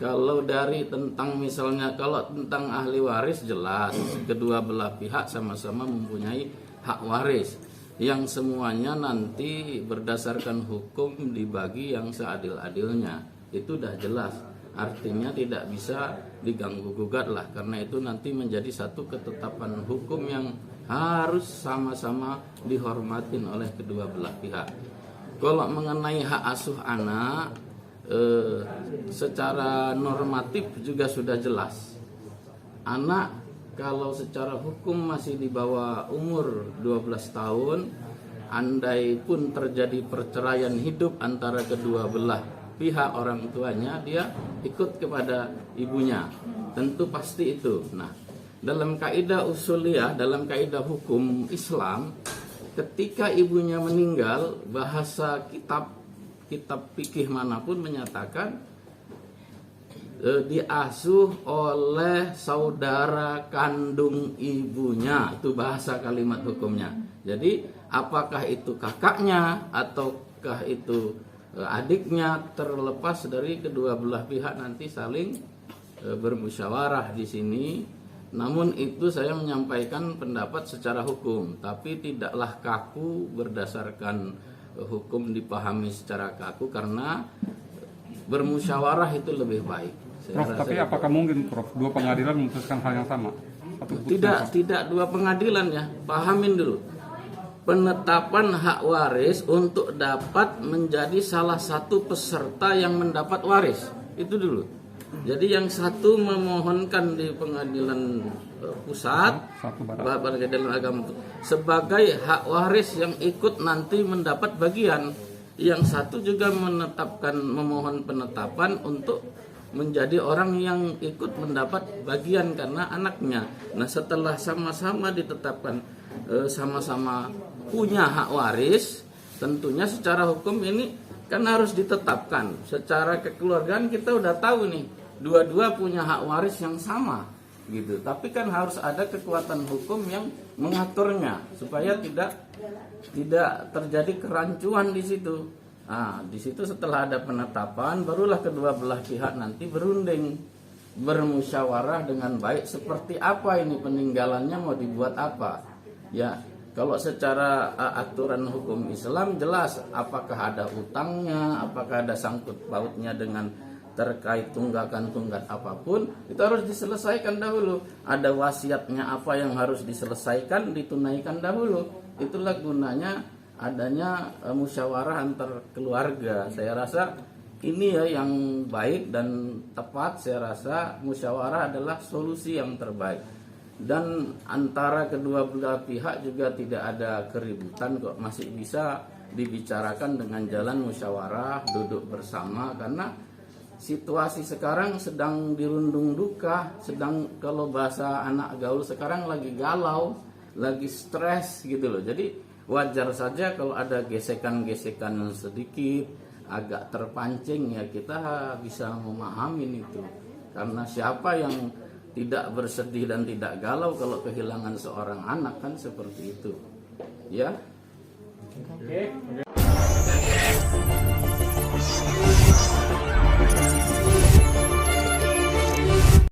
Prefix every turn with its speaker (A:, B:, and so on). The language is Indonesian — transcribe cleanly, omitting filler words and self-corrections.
A: Kalau dari tentang misalnya kalau tentang ahli waris jelas kedua belah pihak sama-sama mempunyai hak waris yang semuanya nanti berdasarkan hukum dibagi yang seadil-adilnya. Itu udah jelas. Artinya tidak bisa diganggu gugat lah, karena itu nanti menjadi satu ketetapan hukum yang harus sama-sama dihormatin oleh kedua belah pihak. Kalau mengenai hak asuh anak, secara normatif juga sudah jelas. Anak kalau secara hukum masih di bawah umur 12 tahun, andai pun terjadi perceraian hidup antara kedua belah pihak orang tuanya, dia ikut kepada ibunya. Tentu pasti itu. Nah, dalam kaidah usuliyah, dalam kaidah hukum Islam, ketika ibunya meninggal, bahasa kitab fikih manapun menyatakan diasuh oleh saudara kandung ibunya. Itu bahasa kalimat hukumnya. Jadi apakah itu kakaknya ataukah itu adiknya, terlepas dari kedua belah pihak nanti saling bermusyawarah di sini. Namun itu saya menyampaikan pendapat secara hukum, tapi tidaklah kaku berdasarkan hukum dipahami secara kaku, karena bermusyawarah itu lebih baik.
B: Prof, tapi apakah mungkin Prof dua pengadilan memutuskan hal yang sama?
A: Tidak dua pengadilan ya. Pahamin dulu. Penetapan hak waris untuk dapat menjadi salah satu peserta yang mendapat waris. Itu dulu. Jadi yang satu memohonkan di pengadilan pusat, pengadilan agama sebagai hak waris yang ikut nanti mendapat bagian. Yang satu juga memohon penetapan untuk menjadi orang yang ikut mendapat bagian karena anaknya. Nah, setelah sama-sama ditetapkan sama-sama punya hak waris, tentunya secara hukum ini kan harus ditetapkan. Secara kekeluargaan kita udah tahu nih, dua-dua punya hak waris yang sama gitu. Tapi kan harus ada kekuatan hukum yang mengaturnya supaya tidak terjadi kerancuan di situ. Nah, di situ setelah ada penetapan, barulah kedua belah pihak nanti berunding, bermusyawarah dengan baik seperti apa ini peninggalannya mau dibuat apa. Ya, kalau secara aturan hukum Islam jelas apakah ada utangnya, apakah ada sangkut pautnya dengan terkait tunggakan-tunggat apapun, itu harus diselesaikan dahulu. Ada wasiatnya apa yang harus diselesaikan, ditunaikan dahulu. Itulah gunanya adanya musyawarah antar keluarga. Saya rasa ini ya yang baik dan tepat. Saya rasa musyawarah adalah solusi yang terbaik. Dan antara kedua belah pihak juga tidak ada keributan kok, masih bisa dibicarakan dengan jalan musyawarah, duduk bersama, karena situasi sekarang sedang dirundung duka, sedang kalau bahasa anak gaul sekarang lagi galau, lagi stres gitu loh. Jadi wajar saja kalau ada gesekan-gesekan sedikit, agak terpancing, ya kita bisa memahami itu. Karena siapa yang tidak bersedih dan tidak galau kalau kehilangan seorang anak, kan seperti itu. Ya. Oke.